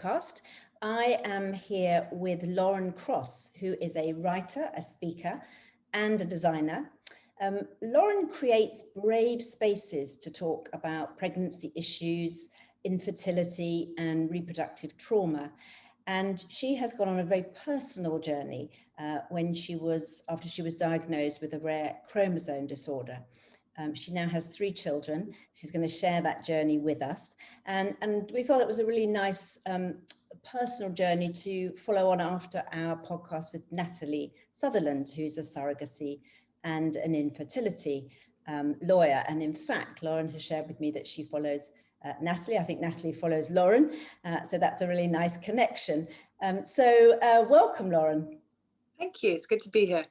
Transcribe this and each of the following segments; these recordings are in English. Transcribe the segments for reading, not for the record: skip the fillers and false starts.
podcast. I am here with Lauren Cross, who is a writer, a speaker, and a designer. Lauren creates brave spaces to talk about pregnancy issues, infertility, and reproductive trauma. And she has gone on a very personal journey after she was diagnosed with a rare chromosome disorder. She now has 3 children. She's going to share that journey with us. And we felt it was a really nice personal journey to follow on after our podcast with Natalie Sutherland, who's a surrogacy and an infertility lawyer. And in fact, Lauren has shared with me that she follows Natalie. I think Natalie follows Lauren. So that's a really nice connection. So welcome, Lauren. Thank you. It's good to be here.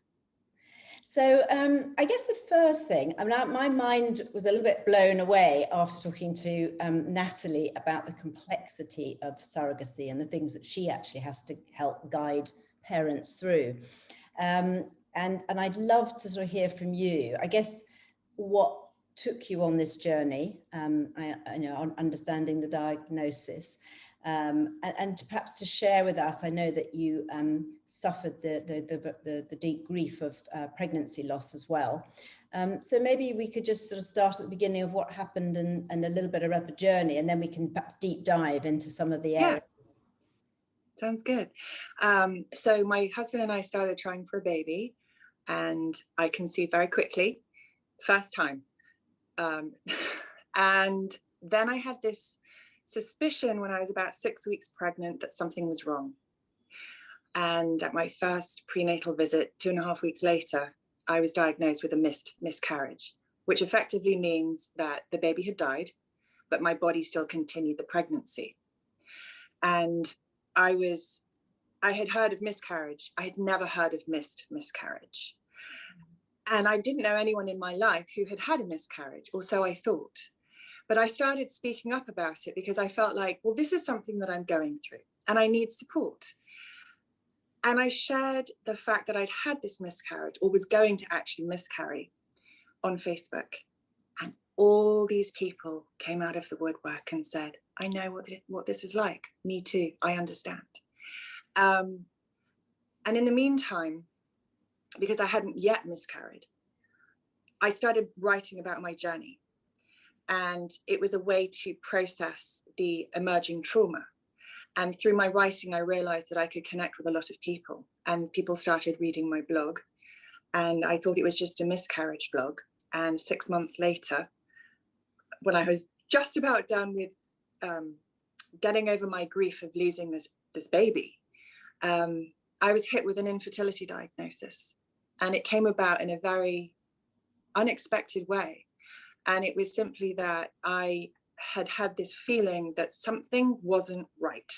So I guess the first thing, my mind was a little bit blown away after talking to Natalie about the complexity of surrogacy and the things that she actually has to help guide parents through. And I'd love to sort of hear from you, I guess, what took you on this journey, on understanding the diagnosis. And perhaps to share with us, I know that you suffered the deep grief of pregnancy loss as well. So maybe we could just sort of start at the beginning of what happened and a little bit about the journey, and then we can perhaps deep dive into some of the areas. Sounds good. So my husband and I started trying for a baby, and I conceived very quickly, first time. And then I had this suspicion when I was about 6 weeks pregnant that something was wrong. And at my first prenatal visit, 2.5 weeks later, I was diagnosed with a miscarriage, which effectively means that the baby had died, but my body still continued the pregnancy. And I had heard of miscarriage. I had never heard of miscarriage. And I didn't know anyone in my life who had had a miscarriage, or so I thought. But I started speaking up about it because I felt like, well, this is something that I'm going through and I need support. And I shared the fact that I'd had this miscarriage, or was going to actually miscarry, on Facebook. And all these people came out of the woodwork and said, I know what this is like. Me too. I understand. And in the meantime, because I hadn't yet miscarried, I started writing about my journey. And it was a way to process the emerging trauma. And through my writing, I realized that I could connect with a lot of people, and people started reading my blog. And I thought it was just a miscarriage blog. And 6 months later, when I was just about done with getting over my grief of losing this baby, I was hit with an infertility diagnosis. And it came about in a very unexpected way. And it was simply that I had this feeling that something wasn't right.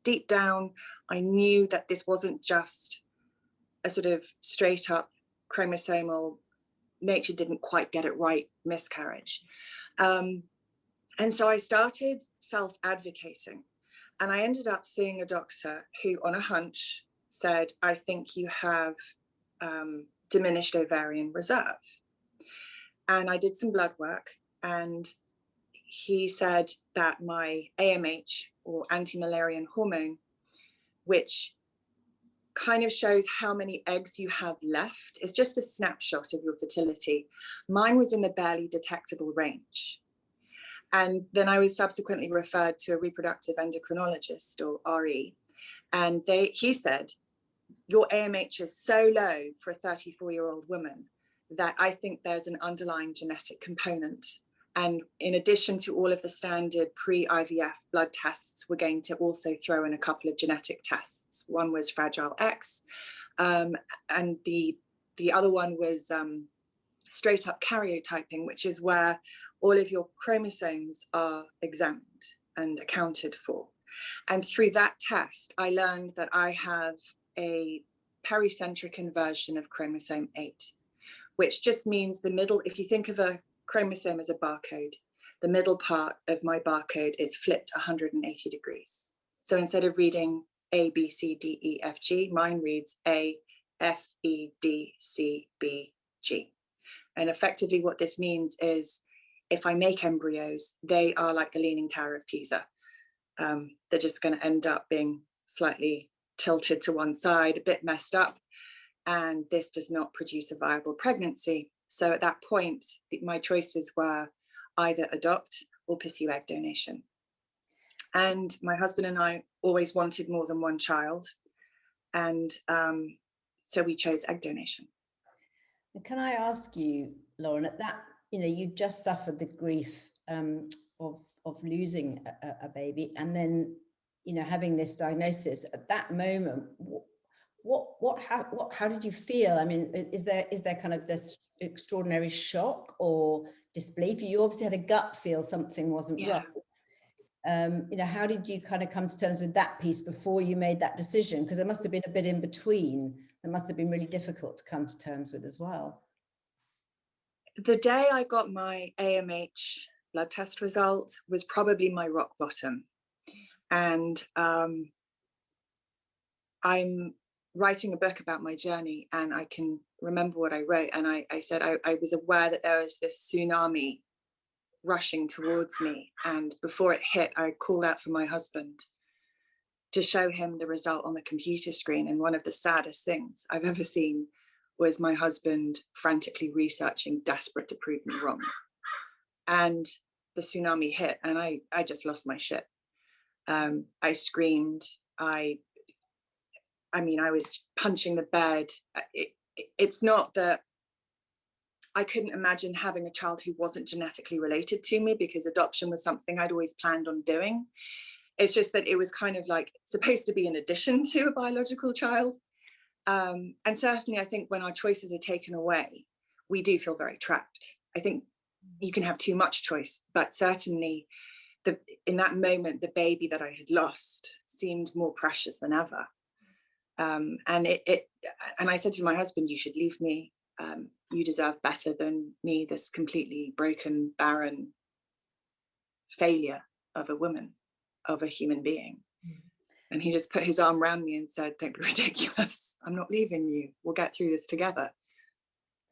Deep down, I knew that this wasn't just a sort of straight up chromosomal, nature didn't quite get it right miscarriage. And so I started self-advocating, and I ended up seeing a doctor who, on a hunch, said, I think you have diminished ovarian reserve. And I did some blood work, and he said that my AMH, or anti-Müllerian hormone, which kind of shows how many eggs you have left, is just a snapshot of your fertility. Mine was in the barely detectable range. And then I was subsequently referred to a reproductive endocrinologist, or RE, and he said, your AMH is so low for a 34-year-old woman that I think there's an underlying genetic component. And in addition to all of the standard pre-IVF blood tests, we're going to also throw in a couple of genetic tests. One was Fragile X, and the other one was straight up karyotyping, which is where all of your chromosomes are examined and accounted for. And through that test, I learned that I have a pericentric inversion of chromosome 8, which just means the middle, if you think of a chromosome as a barcode, the middle part of my barcode is flipped 180 degrees. So instead of reading A, B, C, D, E, F, G, mine reads A, F, E, D, C, B, G. And effectively what this means is, if I make embryos, they are like the Leaning Tower of Pisa. They're just going to end up being slightly tilted to one side, a bit messed up, and this does not produce a viable pregnancy. So at that point, my choices were either adopt or pursue egg donation. And my husband and I always wanted more than one child. And so we chose egg donation. Can I ask you, Lauren, at that, you just suffered the grief of losing a baby, and then, having this diagnosis at that moment, how did you feel? I mean, is there kind of this extraordinary shock or disbelief? You obviously had a gut feel something wasn't right. How did you kind of come to terms with that piece before you made that decision? Because there must have been a bit in between that must have been really difficult to come to terms with as well. The day I got my AMH blood test result was probably my rock bottom. And I'm writing a book about my journey, and I can remember what I wrote. And I said I was aware that there was this tsunami rushing towards me, and before it hit, I called out for my husband to show him the result on the computer screen. And one of the saddest things I've ever seen was my husband frantically researching, desperate to prove me wrong. And the tsunami hit, and I just lost my shit. I screamed. I was punching the bed. It's not that I couldn't imagine having a child who wasn't genetically related to me, because adoption was something I'd always planned on doing. It's just that it was kind of like supposed to be in addition to a biological child. And certainly I think when our choices are taken away, we do feel very trapped. I think you can have too much choice, but certainly in that moment, the baby that I had lost seemed more precious than ever. And I said to my husband, you should leave me. You deserve better than me, this completely broken, barren failure of a woman, of a human being. And he just put his arm around me and said, don't be ridiculous. I'm not leaving you. We'll get through this together.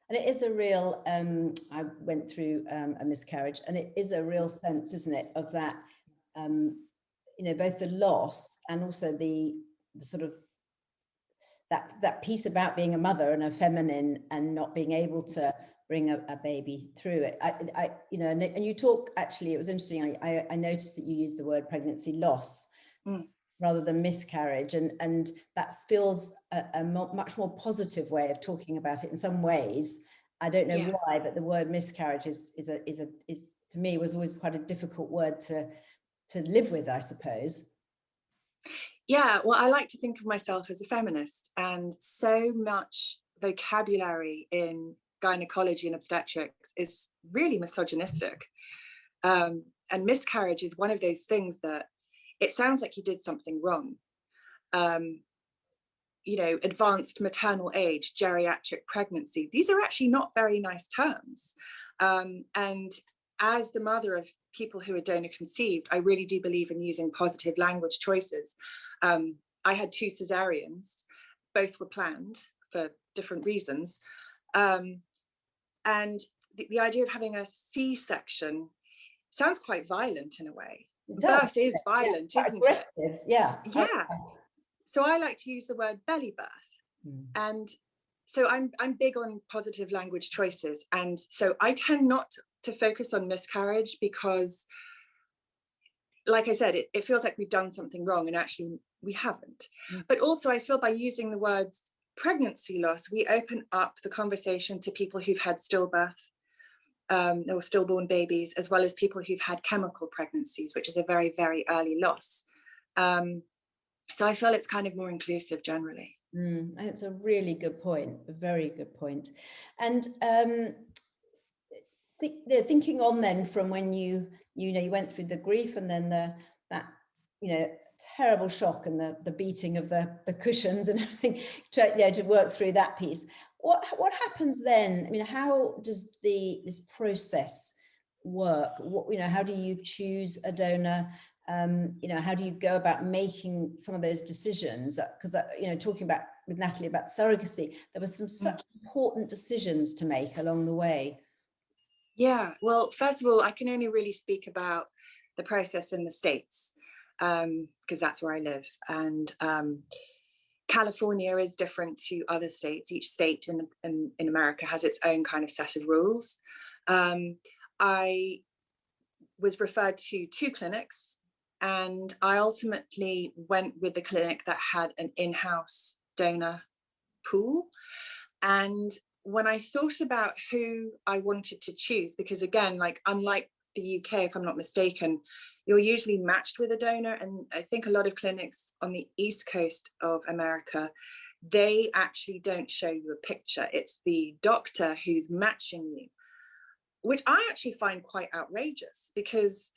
And it is a real, I went through a miscarriage, and it is a real sense, isn't it, of that, both the loss and also the sort of that piece about being a mother and a feminine and not being able to bring a baby through it. And you talk, actually, it was interesting. I noticed that you used the word pregnancy loss rather than miscarriage, and that feels a much more positive way of talking about it in some ways. I don't know why, but the word miscarriage is to me was always quite a difficult word to live with, I suppose. Yeah, well, I like to think of myself as a feminist, and so much vocabulary in gynecology and obstetrics is really misogynistic. And miscarriage is one of those things that it sounds like you did something wrong. Advanced maternal age, geriatric pregnancy, these are actually not very nice terms. And as the mother of people who are donor conceived, I really do believe in using positive language choices. I had 2 cesareans, both were planned for different reasons. And the idea of having a C-section sounds quite violent in a way. Birth is violent, isn't it? Yeah. So I like to use the word belly birth. And so I'm big on positive language choices. And so I tend not to focus on miscarriage because, like I said, it feels like we've done something wrong, and actually we haven't. But also I feel by using the words pregnancy loss, we open up the conversation to people who've had stillbirth or stillborn babies, as well as people who've had chemical pregnancies, which is a very, very early loss. So I feel it's kind of more inclusive generally. It's a really good point, a very good point. And thinking on then from when you went through the grief and then that terrible shock and the beating of the cushions and everything, to work through that piece. What happens then? I mean, how does this process work? How do you choose a donor? How do you go about making some of those decisions? Because talking with Natalie about surrogacy, there were some such important decisions to make along the way. Yeah, well, first of all, I can only really speak about the process in the States. because that's where I live. And California is different to other states. Each state in America has its own kind of set of rules. I was referred to 2 clinics, and I ultimately went with the clinic that had an in-house donor pool. And when I thought about who I wanted to choose, because again, like unlike the UK, if I'm not mistaken, you're usually matched with a donor. And I think a lot of clinics on the East Coast of America, they actually don't show you a picture. It's the doctor who's matching you, which I actually find quite outrageous, because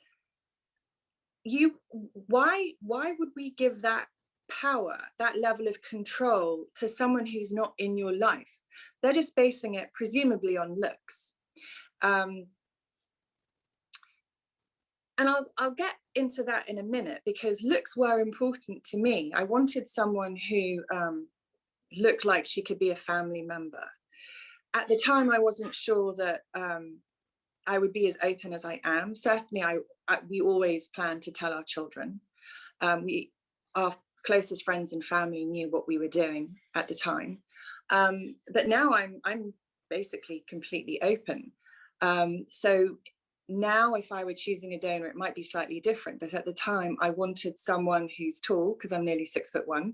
why would we give that power, that level of control, to someone who's not in your life? They're just basing it presumably on looks. And I'll get into that in a minute, because looks were important to me. I wanted someone who looked like she could be a family member. At the time, I wasn't sure that I would be as open as I am. Certainly, we always planned to tell our children. Our closest friends and family knew what we were doing at the time. But now I'm basically completely open. So now, if I were choosing a donor, it might be slightly different. But at the time, I wanted someone who's tall, because I'm nearly 6'1".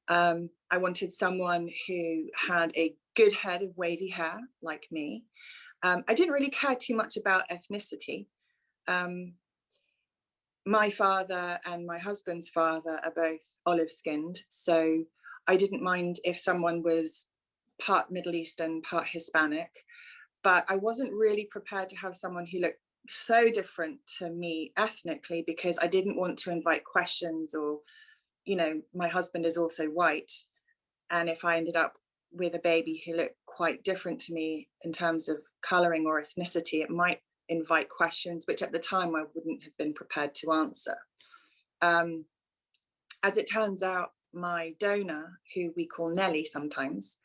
I wanted someone who had a good head of wavy hair, like me. I didn't really care too much about ethnicity. My father and my husband's father are both olive-skinned, so I didn't mind if someone was part Middle Eastern, part Hispanic. But I wasn't really prepared to have someone who looked so different to me ethnically, because I didn't want to invite questions, or, you know, my husband is also white. And if I ended up with a baby who looked quite different to me in terms of coloring or ethnicity, it might invite questions, which at the time I wouldn't have been prepared to answer. As it turns out, my donor, who we call Nellie sometimes,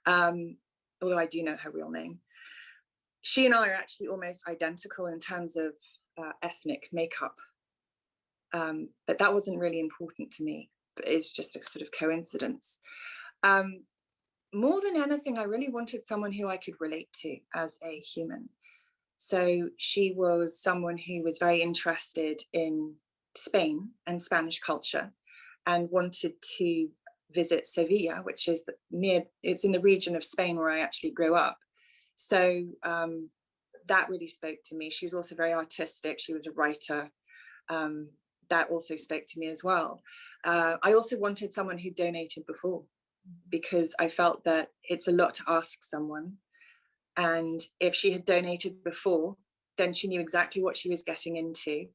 although I do know her real name, she and I are actually almost identical in terms of ethnic makeup. But that wasn't really important to me, but it's just a sort of coincidence. More than anything, I really wanted someone who I could relate to as a human. So she was someone who was very interested in Spain and Spanish culture, and wanted to visit Sevilla, which is it's in the region of Spain where I actually grew up. So that really spoke to me. She was also very artistic. She was a writer. That also spoke to me as well. I also wanted someone who donated before, because I felt that it's a lot to ask someone. And if she had donated before, then she knew exactly what she was getting into,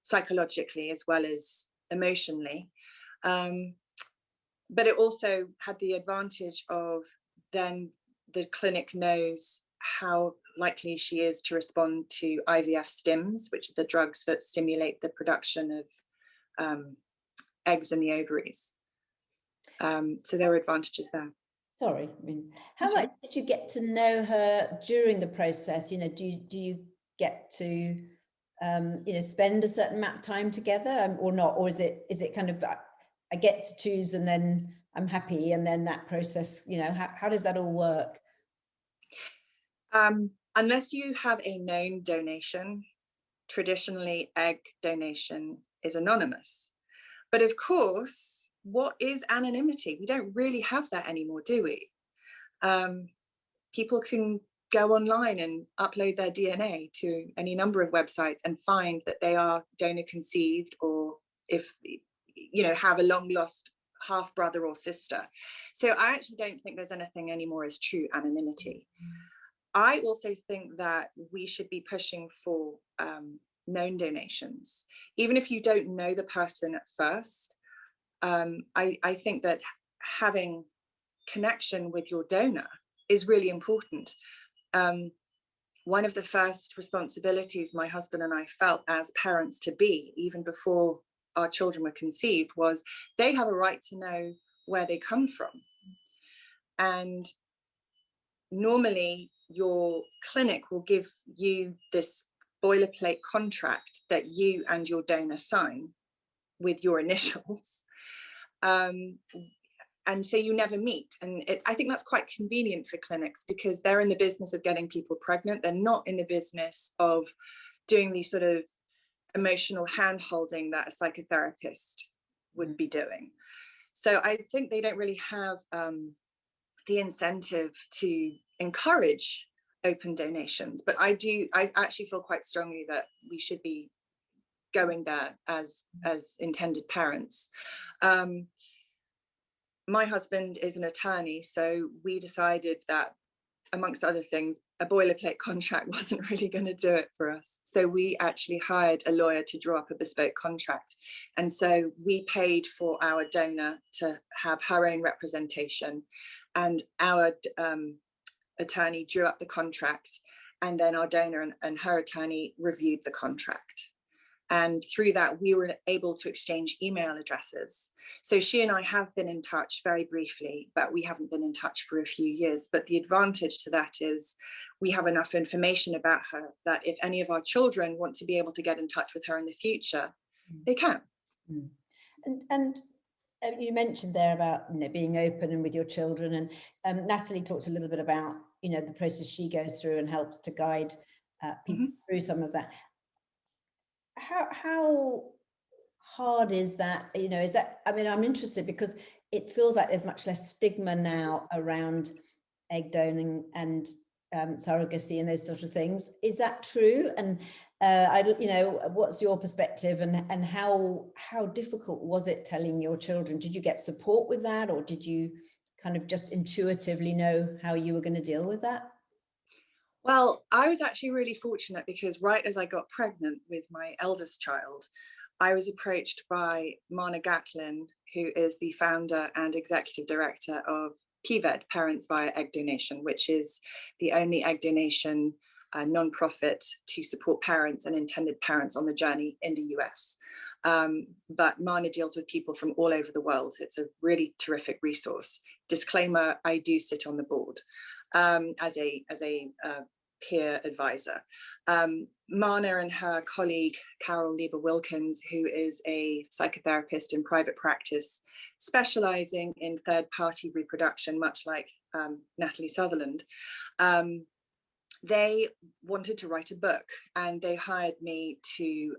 psychologically as well as emotionally. But it also had the advantage of, then the clinic knows how likely she is to respond to IVF stims, which are the drugs that stimulate the production of eggs in the ovaries. So there are advantages there. Sorry, I mean, how much did you get to know her during the process? You know, do you get to you know, spend a certain amount of time together, or not, or is it kind of, I get to choose and then I'm happy, and then that process, you know, how does that all work? Unless you have a known donation, traditionally egg donation is anonymous. But of course, what is anonymity? We don't really have that anymore, do we? People can go online and upload their DNA to any number of websites and find that they are donor conceived, or if, you know, have a long lost half brother or sister. So I actually don't think there's anything anymore as true anonymity. I also think that we should be pushing for known donations, even if you don't know the person at first. I think that having connection with your donor is really important. One of the first responsibilities my husband and I felt as parents to be, even before our children were conceived, was they have a right to know where they come from. And normally your clinic will give you this boilerplate contract that you and your donor sign, with your initials. And so you never meet. And I think that's quite convenient for clinics, because they're in the business of getting people pregnant. They're not in the business of doing these sort of emotional hand-holding that a psychotherapist would be doing. So I think they don't really have the incentive to encourage open donations. But I actually feel quite strongly that we should be going there as intended parents. My husband is an attorney, so we decided that, amongst other things, a boilerplate contract wasn't really going to do it for us. So we actually hired a lawyer to draw up a bespoke contract. And so we paid for our donor to have her own representation, and our attorney drew up the contract, and then our donor and her attorney reviewed the contract. And through that, we were able to exchange email addresses. So she and I have been in touch very briefly, but we haven't been in touch for a few years. But the advantage to that is we have enough information about her that if any of our children want to be able to get in touch with her in the future, they can. And you mentioned there about, you know, being open and with your children, and Natalie talked a little bit about, you know, the process she goes through and helps to guide people through some of that. How hard is that? You know, is that, I mean, I'm interested because it feels like there's much less stigma now around egg donating and surrogacy and those sort of things. Is that true? And you know, what's your perspective, and how difficult was it telling your children? Did you get support with that, or did you kind of just intuitively know how you were going to deal with that? Well, I was actually really fortunate, because right as I got pregnant with my eldest child, I was approached by Marna Gatlin, who is the founder and executive director of PVED, Parents Via Egg Donation, which is the only egg donation non-profit to support parents and intended parents on the journey in the US. But Marna deals with people from all over the world. It's a really terrific resource. Disclaimer, I do sit on the board as a peer advisor. Marna and her colleague, Carol Lieber-Wilkins, who is a psychotherapist in private practice, specializing in third-party reproduction, much like Natalie Sutherland, they wanted to write a book, and they hired me to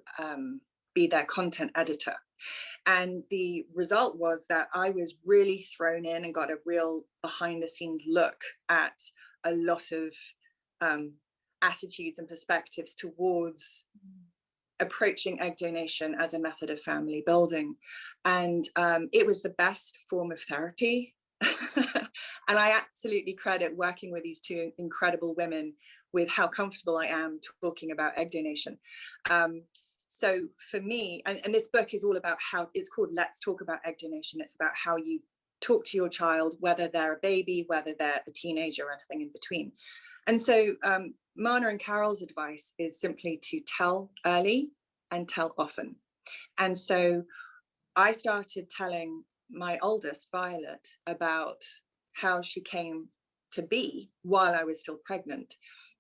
be their content editor. And the result was that I was really thrown in and got a real behind-the-scenes look at a lot of attitudes and perspectives towards approaching egg donation as a method of family building. And it was the best form of therapy. And I absolutely credit working with these two incredible women with how comfortable I am talking about egg donation. So for me, and this book is all about how, it's called Let's Talk About Egg Donation. It's about how you talk to your child, whether they're a baby, whether they're a teenager, or anything in between. And so Marna and Carol's advice is simply to tell early and tell often. And so I started telling my oldest, Violet, about how she came to be while I was still pregnant.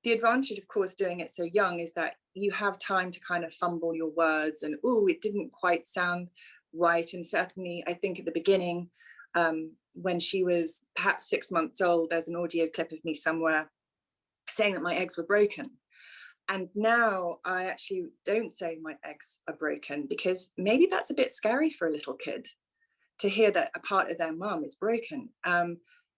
The advantage, of course, doing it so young is that you have time to kind of fumble your words and, oh, it didn't quite sound right. And certainly, I think at the beginning, when she was perhaps 6 months old, there's an audio clip of me somewhere saying that my eggs were broken. And now I actually don't say my eggs are broken, because maybe that's a bit scary for a little kid to hear that a part of their mum is broken.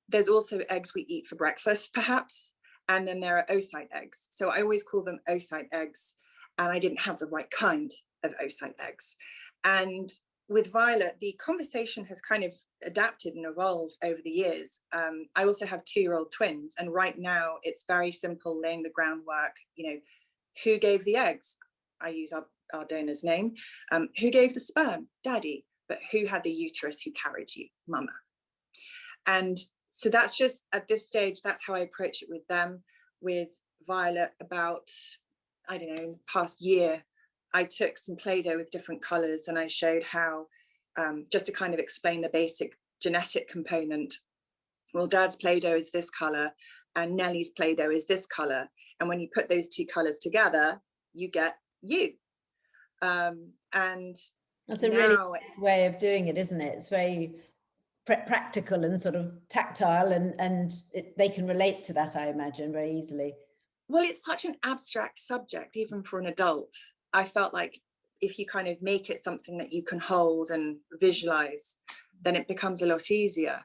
There's also eggs we eat for breakfast, perhaps, and then there are oocyte eggs. So I always call them oocyte eggs, and I didn't have the right kind of oocyte eggs. And with Violet, the conversation has kind of adapted and evolved over the years. I also have 2-year-old twins, and right now it's very simple, laying the groundwork. You know, who gave the eggs? I use our donor's name. Who gave the sperm? Daddy. But who had the uterus? Who carried you? Mama. And so that's just, at this stage, that's how I approach it with them. With Violet, about, I don't know, past year, I took some Play-Doh with different colors, and I showed how, just to kind of explain the basic genetic component. Well, Dad's Play-Doh is this color, and Nellie's Play-Doh is this color. And when you put those two colors together, you get you. And That's a really nice way of doing it, isn't it? It's very practical and sort of tactile, and they can relate to that, I imagine, very easily. Well, it's such an abstract subject, even for an adult. I felt like if you kind of make it something that you can hold and visualize, then it becomes a lot easier.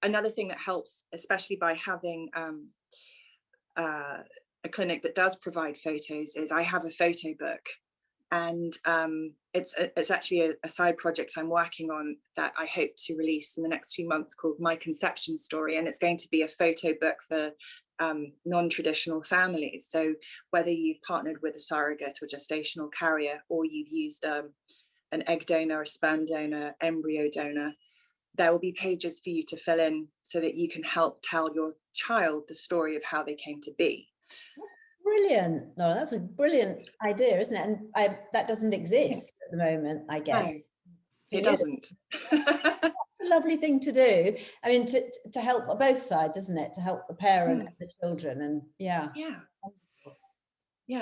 Another thing that helps, especially by having a clinic that does provide photos, is I have a photo book, and it's actually a side project I'm working on that I hope to release in the next few months, called My Conception Story, and it's going to be a photo book for non-traditional families. So whether you've partnered with a surrogate or gestational carrier, or you've used an egg donor, a sperm donor, embryo donor, there will be pages for you to fill in so that you can help tell your child the story of how they came to be. Brilliant. No, that's a brilliant idea, isn't it? And that doesn't exist at the moment, I guess. No, it doesn't. It's a lovely thing to do. I mean, to help both sides, isn't it? To help the parent and the children, and yeah.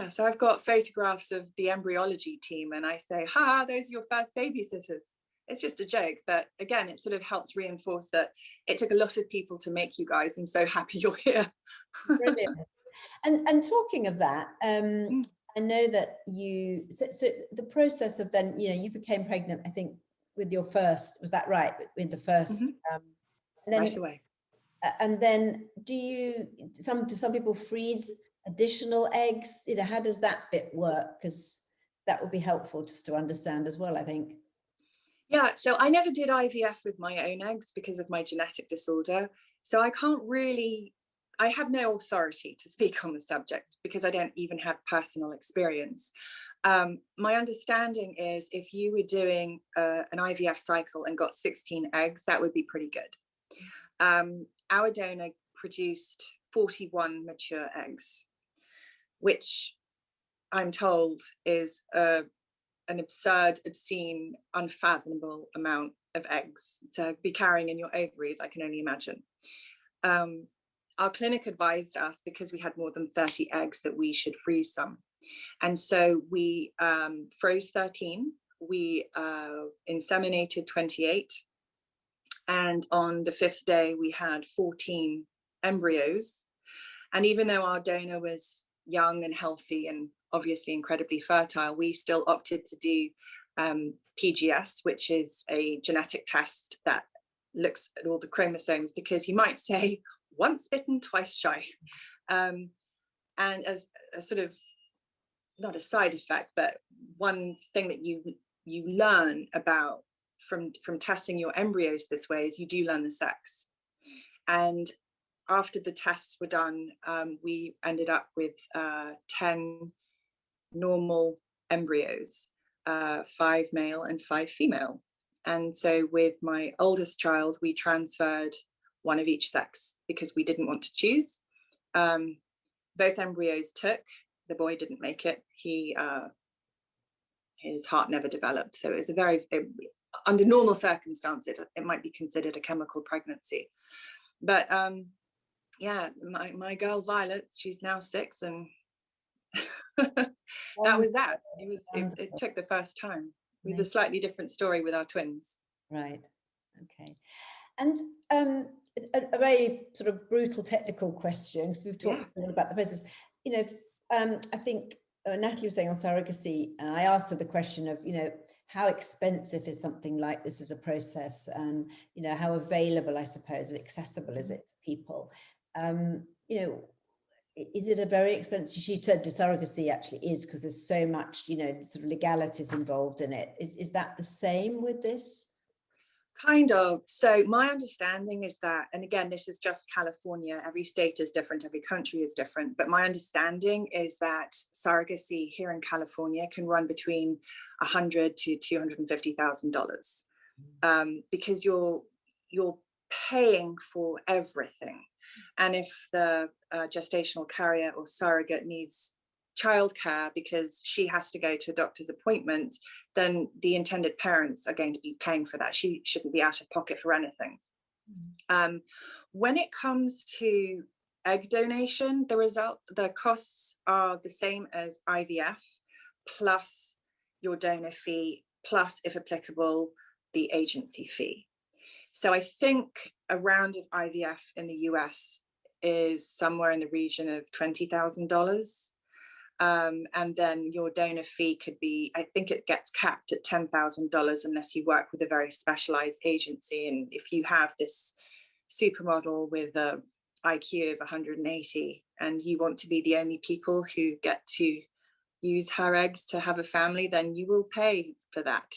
So I've got photographs of the embryology team, and I say, "Ha, those are your first babysitters." It's just a joke, but again, it sort of helps reinforce that it took a lot of people to make you guys. I'm so happy you're here. Brilliant. And talking of that, I know that so the process of then, you became pregnant, I think, with your first, was that right? With the first, and then, right away. And then do some people freeze additional eggs? How does that bit work? Because that would be helpful just to understand as well, I think. Yeah, so I never did IVF with my own eggs because of my genetic disorder. So I have no authority to speak on the subject because I don't even have personal experience. My understanding is if you were doing an IVF cycle and got 16 eggs, that would be pretty good. Our donor produced 41 mature eggs, which I'm told is an absurd, obscene, unfathomable amount of eggs to be carrying in your ovaries. I can only imagine. Our clinic advised us, because we had more than 30 eggs, that we should freeze some. And so we froze 13, we inseminated 28. And on the 5th day, we had 14 embryos. And even though our donor was young and healthy and obviously incredibly fertile, we still opted to do PGS, which is a genetic test that looks at all the chromosomes, because you might say, once bitten, twice shy. And as a sort of, not a side effect, but one thing that you learn about from testing your embryos this way is you do learn the sex. And after the tests were done, we ended up with 10 normal embryos, 5 male and 5 female. And so with my oldest child, we transferred one of each sex because we didn't want to choose. Both embryos took. The boy didn't make it. His heart never developed. So it was under normal circumstances, it might be considered a chemical pregnancy. But yeah, my girl Violet, she's now 6, and that was that. It took the first time. It was a slightly different story with our twins. Right. Okay. And a very sort of brutal technical question, because we've talked a lot about the process. I think Natalie was saying on surrogacy, and I asked her the question of, how expensive is something like this as a process, and how available, I suppose, accessible is it to people? Is it a very expensive? She said surrogacy actually is, because there's so much, sort of legalities involved in it. Is that the same with this? Kind of. So my understanding is that, and again, this is just California, every state is different, every country is different, but my understanding is that surrogacy here in California can run between $100,000 to $250,000, because you're paying for everything. And if the gestational carrier or surrogate needs childcare because she has to go to a doctor's appointment, then the intended parents are going to be paying for that. She shouldn't be out of pocket for anything. When it comes to egg donation, the costs are the same as IVF, plus your donor fee, plus, if applicable, the agency fee. So I think a round of IVF in the US is somewhere in the region of $20,000. And then your donor fee could be, I think it gets capped at $10,000 unless you work with a very specialized agency. And if you have this supermodel with a IQ of 180 and you want to be the only people who get to use her eggs to have a family, then you will pay for that.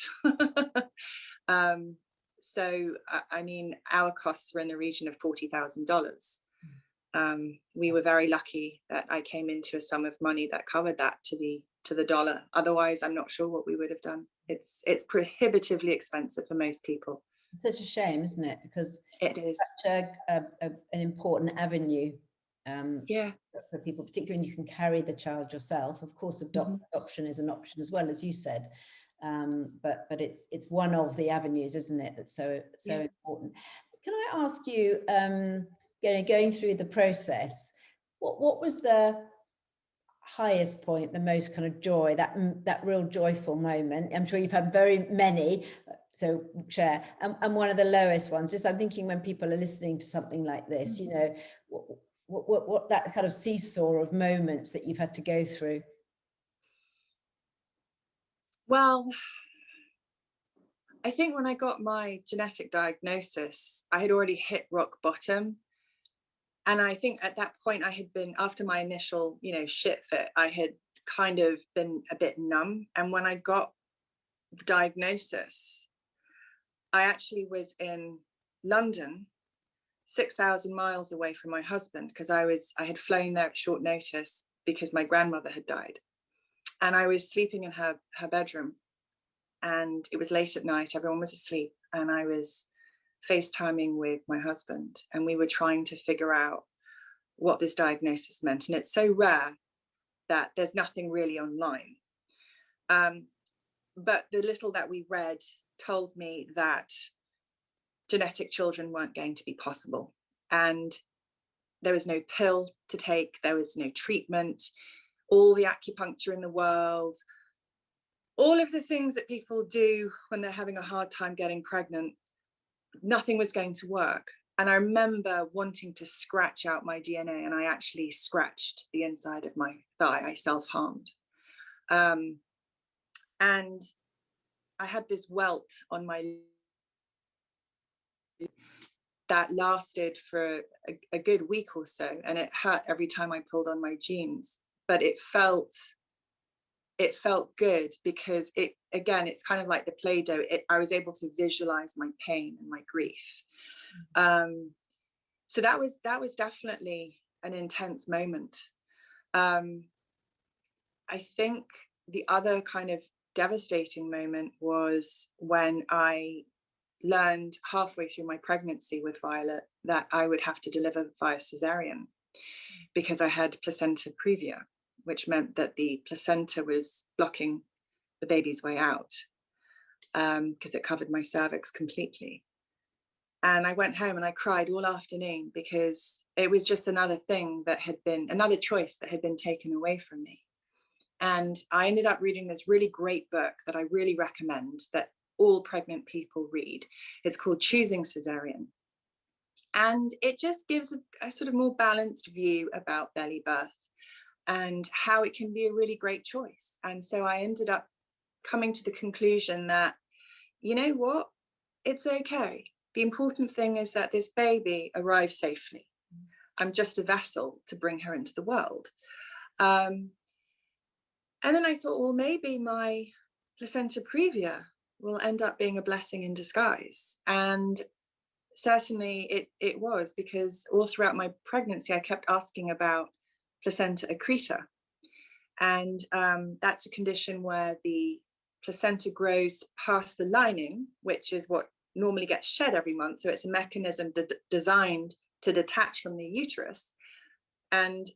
So, I mean, our costs were in the region of $40,000. We were very lucky that I came into a sum of money that covered that to the dollar. Otherwise, I'm not sure what we would have done. It's prohibitively expensive for most people. It's such a shame, isn't it? Because it is such an important avenue yeah, for people, particularly when you can carry the child yourself. Of course, adoption is an option as well, as you said. But it's one of the avenues, isn't it? That's so important. Can I ask you, going through the process, what was the highest point, the most kind of joy, that real joyful moment? I'm sure you've had very many, so share. And one of the lowest ones, just I'm thinking when people are listening to something like this, you know, what that kind of seesaw of moments that you've had to go through. Well, I think when I got my genetic diagnosis, I had already hit rock bottom. And I think at that point I had been, after my initial, shit fit, I had kind of been a bit numb. And when I got the diagnosis, I actually was in London, 6,000 miles away from my husband, because I had flown there at short notice because my grandmother had died. And I was sleeping in her bedroom, and it was late at night, everyone was asleep, and I was FaceTiming with my husband, and we were trying to figure out what this diagnosis meant. And it's so rare that there's nothing really online. But the little that we read told me that genetic children weren't going to be possible. And there was no pill to take, there was no treatment, all the acupuncture in the world, all of the things that people do when they're having a hard time getting pregnant, nothing was going to work. And I remember wanting to scratch out my DNA, and I actually scratched the inside of my thigh. I self-harmed. And I had this welt on my that lasted for a good week or so, and it hurt every time I pulled on my jeans, but it felt good because it's kind of like the Play-Doh. I was able to visualize my pain and my grief. So that was definitely an intense moment. I think the other kind of devastating moment was when I learned halfway through my pregnancy with Violet that I would have to deliver via cesarean because I had placenta previa, which meant that the placenta was blocking the baby's way out because it covered my cervix completely. And I went home and I cried all afternoon because it was just another thing that had been, another choice that had been taken away from me. And I ended up reading this really great book that I really recommend that all pregnant people read. It's called Choosing Cesarean. And it just gives a sort of more balanced view about belly birth and how it can be a really great choice. And so I ended up coming to the conclusion that, you know what, it's okay. The important thing is that this baby arrives safely. I'm just a vessel to bring her into the world. And then I thought, well, maybe my placenta previa will end up being a blessing in disguise. And certainly it was, because all throughout my pregnancy, I kept asking about placenta accreta. And that's a condition where the placenta grows past the lining, which is what normally gets shed every month. So it's a mechanism designed to detach from the uterus. And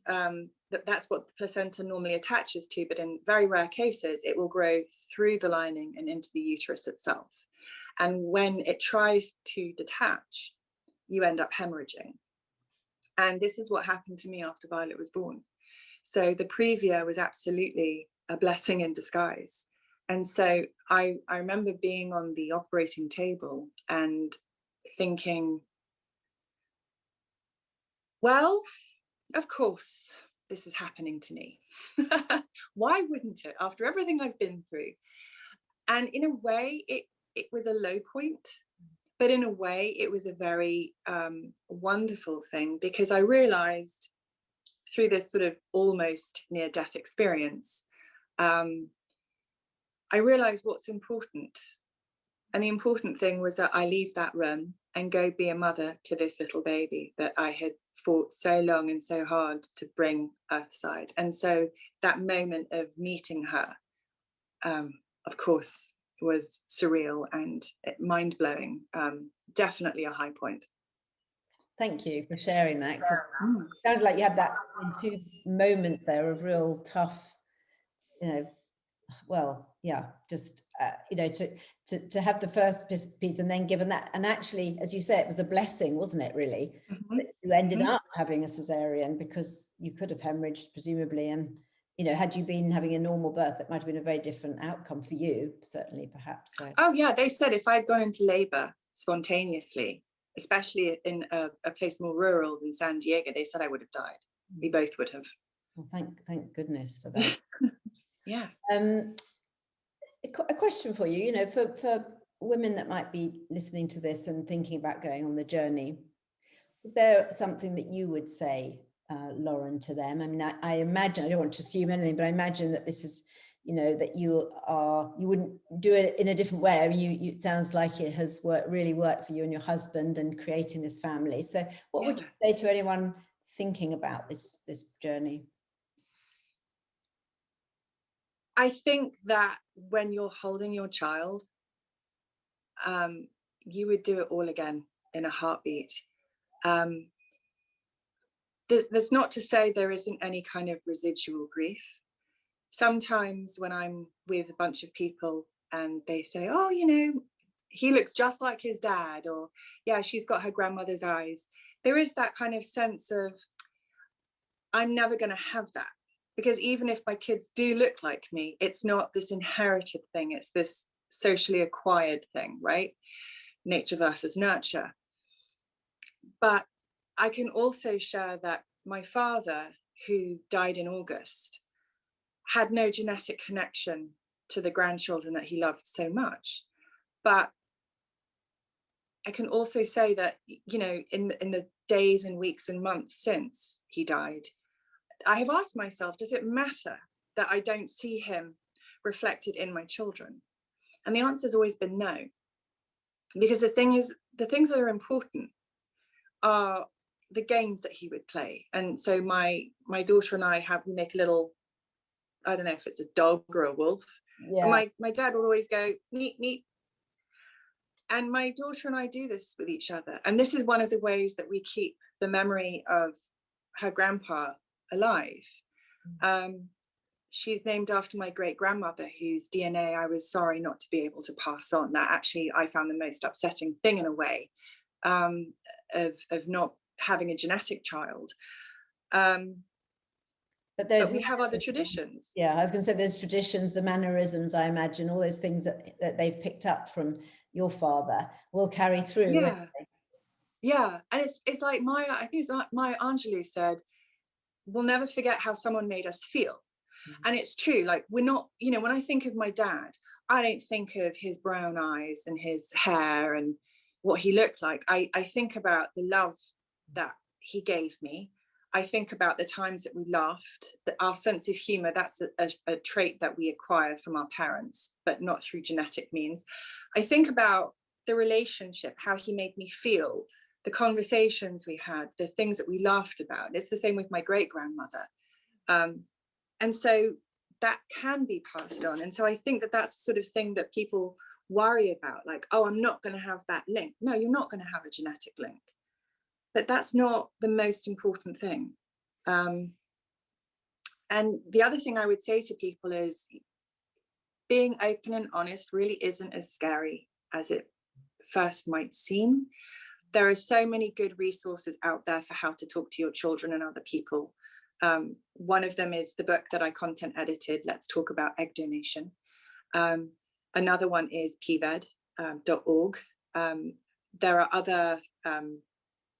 that's what the placenta normally attaches to, but in very rare cases, it will grow through the lining and into the uterus itself. And when it tries to detach, you end up hemorrhaging. And this is what happened to me after Violet was born. So the previa was absolutely a blessing in disguise. And so I remember being on the operating table and thinking, well, of course, this is happening to me. Why wouldn't it, after everything I've been through? And in a way, it was a low point, but in a way, it was a very wonderful thing, because I realized through this sort of almost near-death experience, I realized what's important. And the important thing was that I leave that room and go be a mother to this little baby that I had fought so long and so hard to bring earthside. And so that moment of meeting her, of course, was surreal and mind-blowing. Definitely a high point. Thank you for sharing that, because it sounded like you had that two moments there of real tough, well, yeah, just to have the first piece and then given that, and actually, as you say, it was a blessing, wasn't it, really? That you ended up having a cesarean, because you could have hemorrhaged presumably, and had you been having a normal birth, it might have been a very different outcome for you, certainly, perhaps. So. Oh yeah, they said if I'd gone into labor spontaneously, especially in a place more rural than San Diego, they said I would have died. We both would have. Well, thank goodness for that. Yeah. A question for you, for women that might be listening to this and thinking about going on the journey, is there something that you would say, Lauren, to them? I mean, I imagine, I don't want to assume anything, but I imagine that this is, that you wouldn't do it in a different way. I mean, it sounds like it has really worked for you and your husband and creating this family. So what would you say to anyone thinking about this journey? I think that when you're holding your child, you would do it all again in a heartbeat. There's not to say there isn't any kind of residual grief. Sometimes when I'm with a bunch of people and they say, oh, he looks just like his dad, or yeah, she's got her grandmother's eyes, there is that kind of sense of, I'm never going to have that. Because even if my kids do look like me, it's not this inherited thing, it's this socially acquired thing, right? Nature versus nurture. But I can also share that my father, who died in August, had no genetic connection to the grandchildren that he loved so much. But I can also say that, in the days and weeks and months since he died, I have asked myself, does it matter that I don't see him reflected in my children? And the answer has always been no. Because the things that are important are the games that he would play. And so my daughter and we make a little, I don't know if it's a dog or a wolf. Yeah. And my dad would always go, neat, neat. And my daughter and I do this with each other. And this is one of the ways that we keep the memory of her grandpa alive. She's named after my great grandmother, whose DNA I was sorry not to be able to pass on. That actually I found the most upsetting thing in a way, of not having a genetic child. But we have other traditions. Yeah, I was going to say there's traditions, the mannerisms, I imagine, all those things that they've picked up from your father will carry through. Yeah, yeah, and it's like I think it's like Maya Angelou said, we'll never forget how someone made us feel. And it's true, like we're not, when I think of my dad, I don't think of his brown eyes and his hair and what he looked like. I think about the love that he gave me. I think about the times that we laughed, that our sense of humor, that's a trait that we acquire from our parents, but not through genetic means. I think about the relationship, how he made me feel, the conversations we had, the things that we laughed about. It's the same with my great grandmother. And so that can be passed on. And so I think that that's the sort of thing that people worry about, like, oh, I'm not going to have that link. No, you're not going to have a genetic link. But that's not the most important thing. And the other thing I would say to people is being open and honest really isn't as scary as it first might seem. There are so many good resources out there for how to talk to your children and other people. One of them is the book that I content edited, Let's Talk About Egg Donation. Another one is pved.org. There are other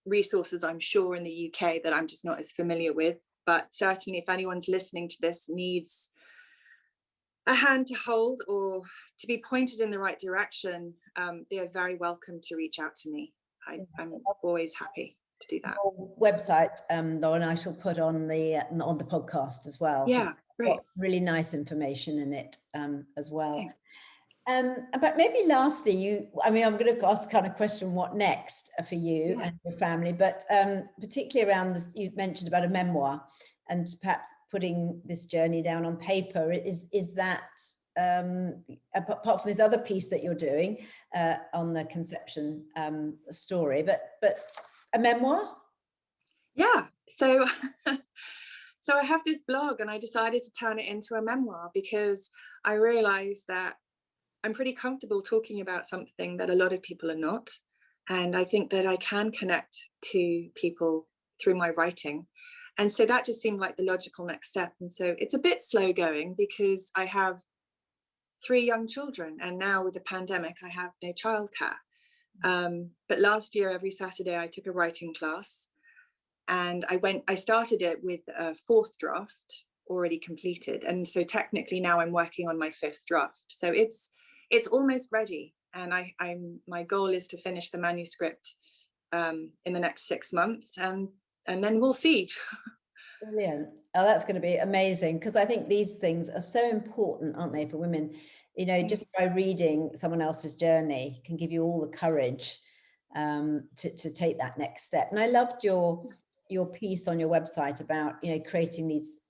resources, I'm sure, in the UK that I'm just not as familiar with, but certainly if anyone's listening to this needs a hand to hold or to be pointed in the right direction, they are very welcome to reach out to me. I'm always happy to do that. Website, Lauren, I shall put on the podcast as well. Yeah, great. Really nice information in it as well. Thanks. But maybe lastly, I'm going to ask the kind of question, what next for you and your family, but particularly around this, you mentioned about a memoir and perhaps putting this journey down on paper. Is that, apart from this other piece that you're doing on the conception story, but a memoir? Yeah, so I have this blog and I decided to turn it into a memoir because I realized that I'm pretty comfortable talking about something that a lot of people are not. And I think that I can connect to people through my writing. And so that just seemed like the logical next step. And so it's a bit slow going because I have 3 young children. And now with the pandemic, I have no childcare. But last year, every Saturday, I took a writing class. And I started it with a 4th draft already completed. And so technically now I'm working on my 5th draft. So it's almost ready, and my goal is to finish the manuscript in the next 6 months, and then we'll see. Brilliant. Oh, that's going to be amazing, because I think these things are so important, aren't they, for women? You know, just by reading someone else's journey can give you all the courage to take that next step. And I loved your piece on your website about, you know, creating these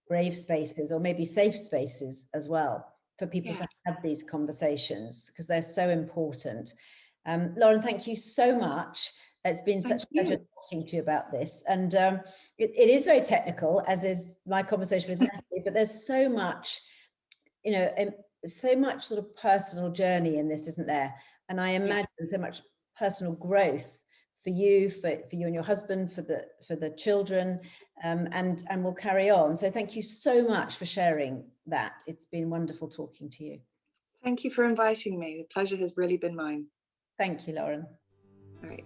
brave spaces, or maybe safe spaces as well, for people to have these conversations, because they're so important. Lauren, thank you so much. It's been such a pleasure talking to you about this. And it is very technical, as is my conversation with Natalie, but there's so much, you know, so much sort of personal journey in this, isn't there? And I imagine so much personal growth for you and your husband, for the children, and we'll carry on. So thank you so much for sharing that. It's been wonderful talking to you. Thank you for inviting me. The pleasure has really been mine. Thank you, Lauren. All right.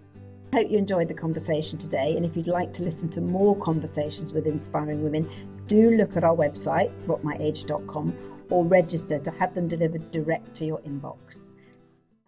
I hope you enjoyed the conversation today. And if you'd like to listen to more conversations with inspiring women, do look at our website, rotmyage.com, or register to have them delivered direct to your inbox.